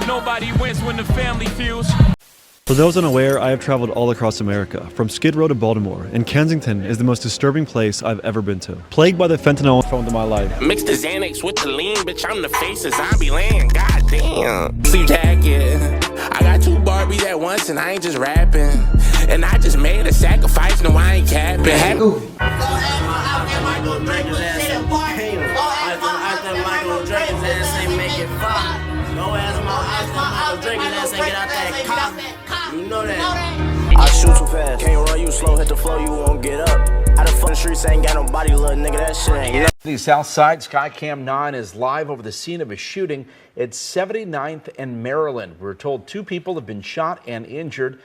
Nobody wins when the family feels. For those unaware, I have traveled all across America, from Skid Row to Baltimore, and Kensington is the most disturbing place I've ever been to. Plagued by the fentanyl phone to my life. Mix the Xanax with the lean, bitch, I'm the face of zombie land, goddamn. Sleep jacket, I got 2 Barbies at once and I ain't just rapping. And I just made a sacrifice, no I ain't capping. You know that. I shoot too fast, can't run you slow, hit the flow, you won't get up. Out of fucking streets, ain't got nobody, little nigga, that shit ain't. The South Side Skycam 9 is live over the scene of a shooting at 79th and Maryland. We're told 2 people have been shot and injured.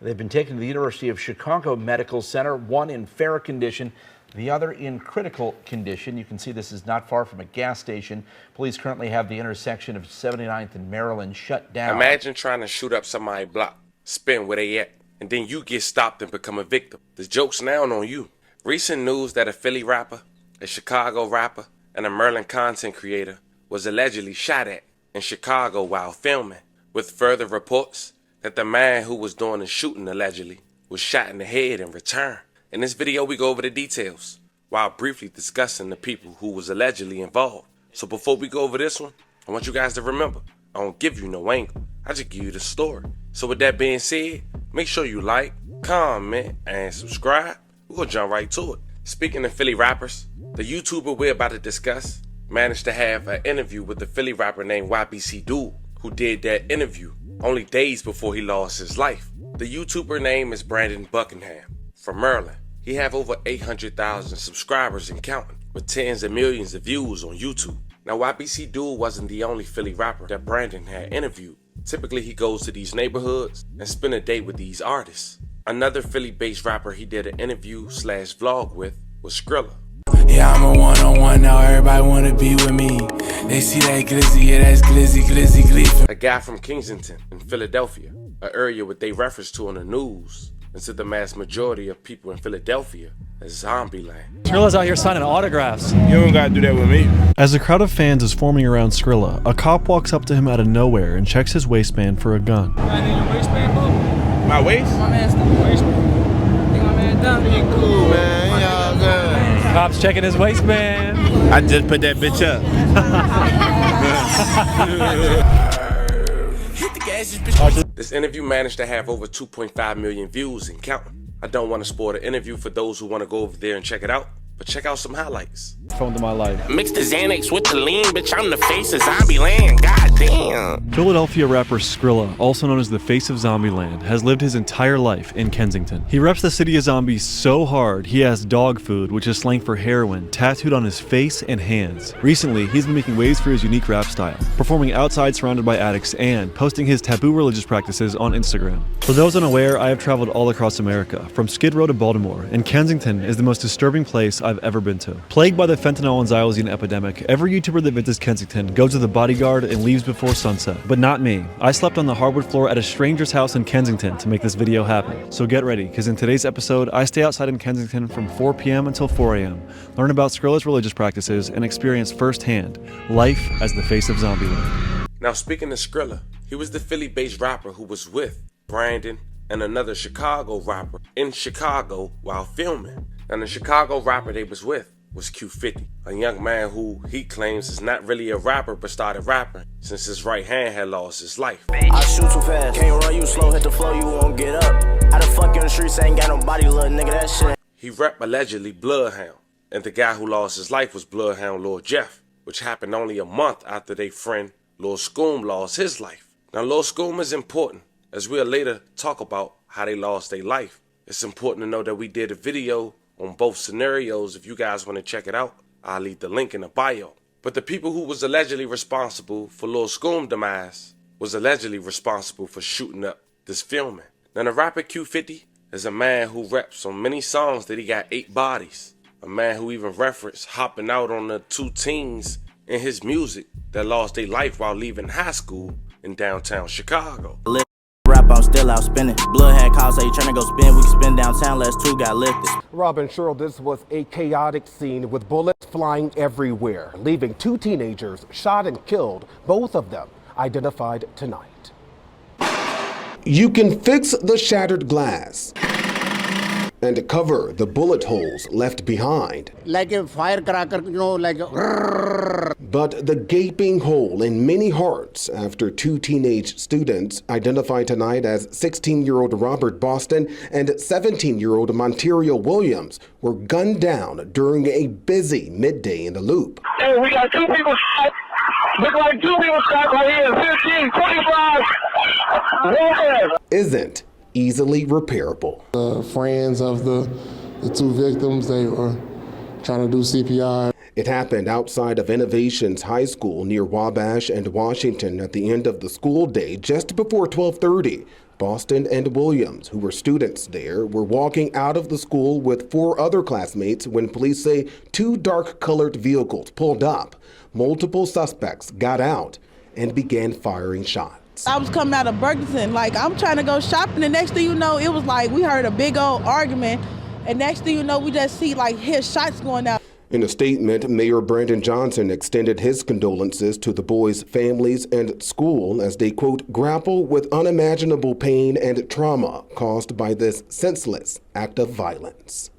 They've been taken to the University of Chicago Medical Center, one in fair condition, the other in critical condition. You can see this is not far from a gas station. Police currently have the intersection of 79th and Maryland shut down. Imagine trying to shoot up somebody's block, spin where they at, and then you get stopped and become a victim. The joke's now on you. Recent news that a Philly rapper, a Chicago rapper, and a Maryland content creator was allegedly shot at in Chicago while filming, with further reports that the man who was doing the shooting allegedly was shot in the head in return. In this video, we go over the details while briefly discussing the people who was allegedly involved. So before we go over this one, I want you guys to remember, I don't give you no angle, I just give you the story. So with that being said, make sure you like, comment, and subscribe. We're gonna jump right to it. Speaking of Philly rappers, the YouTuber we're about to discuss managed to have an interview with the Philly rapper named YBC Dude, who did that interview only days before he lost his life. The YouTuber name is Brandon Buckingham from Maryland. He have over 800,000 subscribers and counting, with tens of millions of views on YouTube. Now YBC Dude wasn't the only Philly rapper that Brandon had interviewed. Typically he goes to these neighborhoods and spend a day with these artists. Another Philly-based rapper he did an interview/vlog with was Skrilla. Yeah, I'm a one-on-one now, everybody wanna be with me. They see that glizzy, yeah, that's glizzy, glizzy, glizzy. A guy from Kensington in Philadelphia, an area what they reference to on the news, and to the mass majority of people in Philadelphia as zombie land. Skrilla's out here signing autographs. You don't gotta do that with me. As a crowd of fans is forming around Skrilla, a cop walks up to him out of nowhere and checks his waistband for a gun. Your waistband, bro? My waist? My man's the waistband. I think my man done. Pretty cool, man. Y'all good. Cop's checking his waistband. I just put that bitch up. This interview managed to have over 2.5 million views and counting. I don't want to spoil the interview for those who want to go over there and check it out, but check out some highlights. Phone to my life. Mix the Xanax with the lean, bitch, I'm the face of zombie land, goddamn. Philadelphia rapper Skrilla, also known as the face of Zombieland, has lived his entire life in Kensington. He reps the city of zombies so hard, he has dog food, which is slang for heroin, tattooed on his face and hands. Recently, he's been making waves for his unique rap style, performing outside surrounded by addicts and posting his taboo religious practices on Instagram. For those unaware, I have traveled all across America, from Skid Row to Baltimore, and Kensington is the most disturbing place I've ever been to. Plagued by the fentanyl and xylazine epidemic, every YouTuber that visits Kensington goes to the bodyguard and leaves before sunset. But not me. I slept on the hardwood floor at a stranger's house in Kensington to make this video happen. So get ready, because in today's episode, I stay outside in Kensington from 4 p.m. until 4 a.m., learn about Skrilla's religious practices, and experience firsthand life as the face of Zombieland. Now speaking of Skrilla, he was the Philly-based rapper who was with Brandon and another Chicago rapper in Chicago while filming. And the Chicago rapper they was with was Q50, a young man who he claims is not really a rapper but started rapping since his right hand had lost his life. I shoot too fast, can't run you slow, hit the flow, you won't get up. Out of fucking streets, ain't got nobody, little nigga, that shit. He rep allegedly Bloodhound, and the guy who lost his life was Bloodhound Lil Jeff, which happened only a month after their friend Lil Scoom lost his life. Now Lil Scoom is important, as we'll later talk about how they lost their life. It's important to know that we did a video on both scenarios. If you guys want to check it out, I'll leave the link in the bio. But the people who was allegedly responsible for Lil Scoom's demise was allegedly responsible for shooting up this filming. Now the rapper Q50 is a man who reps on many songs that he got 8 bodies. A man who even referenced hopping out on the 2 teens in his music that lost their life while leaving high school in downtown Chicago. Rap, I'm still out spinning. Bloodhead calls, say you tryna go spin. We can spin downtown, last 2 got lifted. Robin Sherrill, this was a chaotic scene with bullets flying everywhere, leaving 2 teenagers shot and killed, both of them identified tonight. You can fix the shattered glass and cover the bullet holes left behind. Like a firecracker, like a... But the gaping hole in many hearts after two teenage students, identified tonight as 16-year-old Robert Boston and 17-year-old Monterio Williams, were gunned down during a busy midday in the Loop. Hey, we got two people shot. Look like two people shot right here. 15, 25. Isn't easily repairable. The friends of the two victims, they were trying to do CPR. It happened outside of Innovations High School near Wabash and Washington at the end of the school day just before 12:30. Boston and Williams, who were students there, were walking out of the school with 4 other classmates when police say 2 dark-colored vehicles pulled up. Multiple suspects got out and began firing shots. I was coming out of Bergenton, like I'm trying to go shopping, and next thing you know, it was like we heard a big old argument, and next thing you know, we just see like his shots going out. In a statement, Mayor Brandon Johnson extended his condolences to the boys' families and school as they, quote, grapple with unimaginable pain and trauma caused by this senseless act of violence.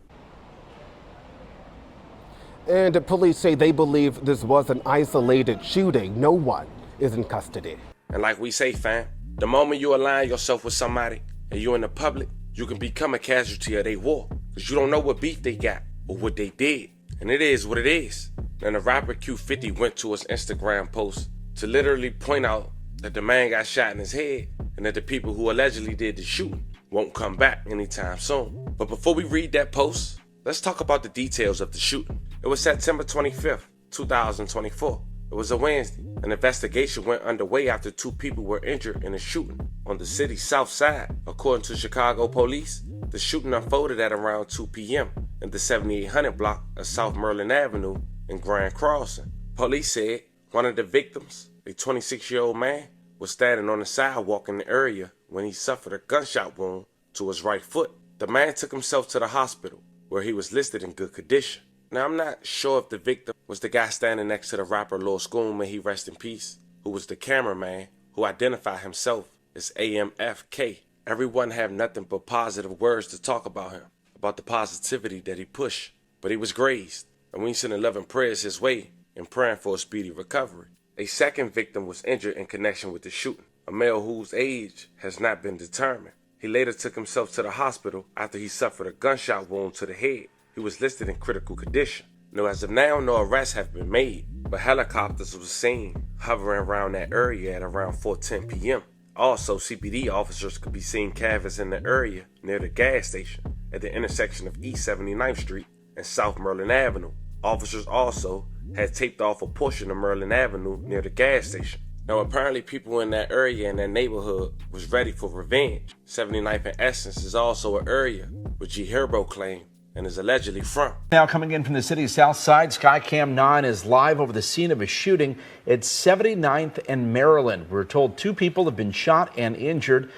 And police say they believe this was an isolated shooting. No one is in custody. And like we say, fam, the moment you align yourself with somebody and you're in the public, you can become a casualty of their war. Because you don't know what beef they got or what they did. And it is what it is. And the rapper Q50 went to his Instagram post to literally point out that the man got shot in his head and that the people who allegedly did the shooting won't come back anytime soon. But before we read that post, let's talk about the details of the shooting. It was September 25th, 2024. It was a Wednesday. An investigation went underway after 2 people were injured in a shooting on the city's south side. According to Chicago police, the shooting unfolded at around 2 p.m. in the 7800 block of South Maryland Avenue in Grand Crossing. Police said one of the victims, a 26-year-old man, was standing on the sidewalk in the area when he suffered a gunshot wound to his right foot. The man took himself to the hospital, where he was listed in good condition. Now, I'm not sure if the victim was the guy standing next to the rapper Lil Schoon, may he rest in peace, who was the cameraman, who identified himself as AMFK. Everyone had nothing but positive words to talk about him, about the positivity that he pushed. But he was grazed, and we sent 11 prayers his way and praying for a speedy recovery. A second victim was injured in connection with the shooting, a male whose age has not been determined. He later took himself to the hospital after he suffered a gunshot wound to the head. He was listed in critical condition. Now, as of now, no arrests have been made, but helicopters were seen hovering around that area at around 4:10 p.m. Also, CPD officers could be seen canvassing the area near the gas station at the intersection of East 79th Street and South Maryland Avenue. Officers also had taped off a portion of Maryland Avenue near the gas station. Now, apparently people in that area and that neighborhood was ready for revenge. 79th and Essence is also an area where G Herbo claimed and is allegedly from. Now coming in from the city's south side, Skycam 9 is live over the scene of a shooting at 79th and Maryland. We're told 2 people have been shot and injured.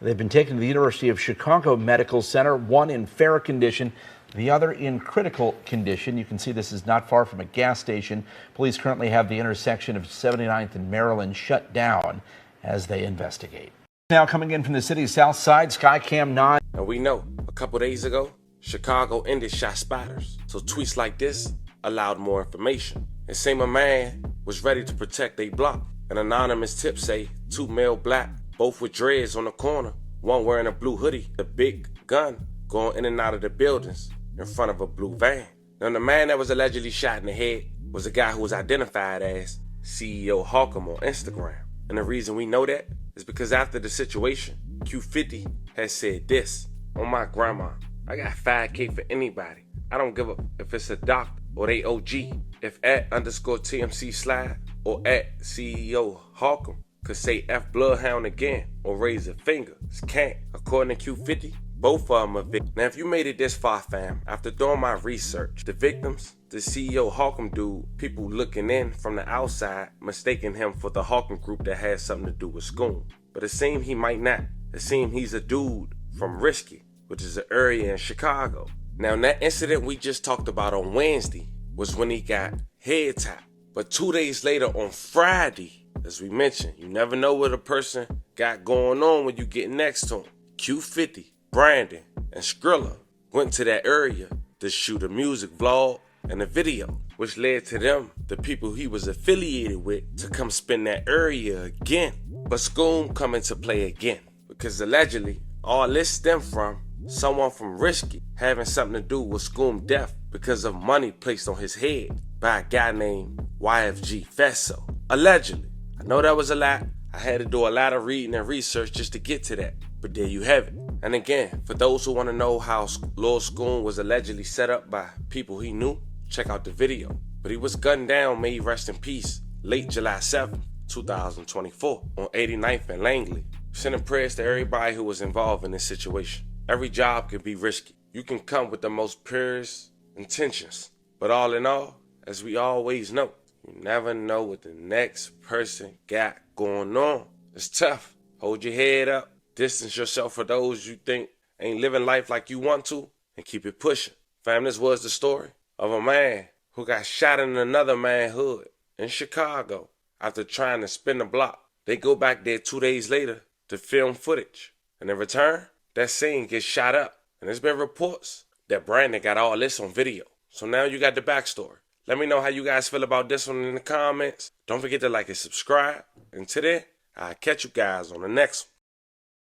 They've been taken to the University of Chicago Medical Center, one in fair condition, the other in critical condition. You can see this is not far from a gas station. Police currently have the intersection of 79th and Maryland shut down as they investigate. Now coming in from the city's south side, Skycam 9. And we know a couple days ago, Chicago ended shot spotters. So tweets like this allowed more information. And say my man was ready to protect a block. An anonymous tip say 2 male black, both with dreads on the corner, one wearing a blue hoodie, a big gun going in and out of the buildings in front of a blue van. Now the man that was allegedly shot in the head was a guy who was identified as CEO Holcomb on Instagram. And the reason we know that is because after the situation, Q50 has said this: on my grandma, I got $5K for anybody. I don't give a if it's a doctor or they OG. If @_TMC slide or @CEO Holcomb could say F Bloodhound again or raise a finger, it's can't. According to Q50, both of them are victims. Now, if you made it this far, fam, after doing my research, the victims, the CEO Holcomb dude, people looking in from the outside, mistaking him for the Holcomb group that has something to do with Schoon. But it seems he might not. It seems he's a dude from Risky, which is an area in Chicago. Now, in that incident we just talked about on Wednesday was when he got head tapped. But 2 days later on Friday, as we mentioned, you never know what a person got going on when you get next to him. Q50, Brandon, and Skrilla went to that area to shoot a music vlog and a video, which led to them, the people he was affiliated with, to come spin that area again. But Scoom come into play again, because allegedly, all this stemmed from someone from Risky having something to do with Scoom death because of money placed on his head by a guy named YFG Fesso. Allegedly. I know that was a lot. I had to do a lot of reading and research just to get to that. But there you have it. And again, for those who want to know how Lil Scoom was allegedly set up by people he knew, check out the video. But he was gunned down, may he rest in peace, late July 7th, 2024, on 89th and Langley. Sending prayers to everybody who was involved in this situation. Every job can be risky. You can come with the most purest intentions. But all in all, as we always know, you never know what the next person got going on. It's tough. Hold your head up. Distance yourself for those you think ain't living life like you want to, and keep it pushing. Fam, this was the story of a man who got shot in another man's hood in Chicago after trying to spin the block. They go back there 2 days later to film footage. And in return, that scene gets shot up. And there's been reports that Brandon got all this on video. So now you got the backstory. Let me know how you guys feel about this one in the comments. Don't forget to like and subscribe. And today, I'll catch you guys on the next one.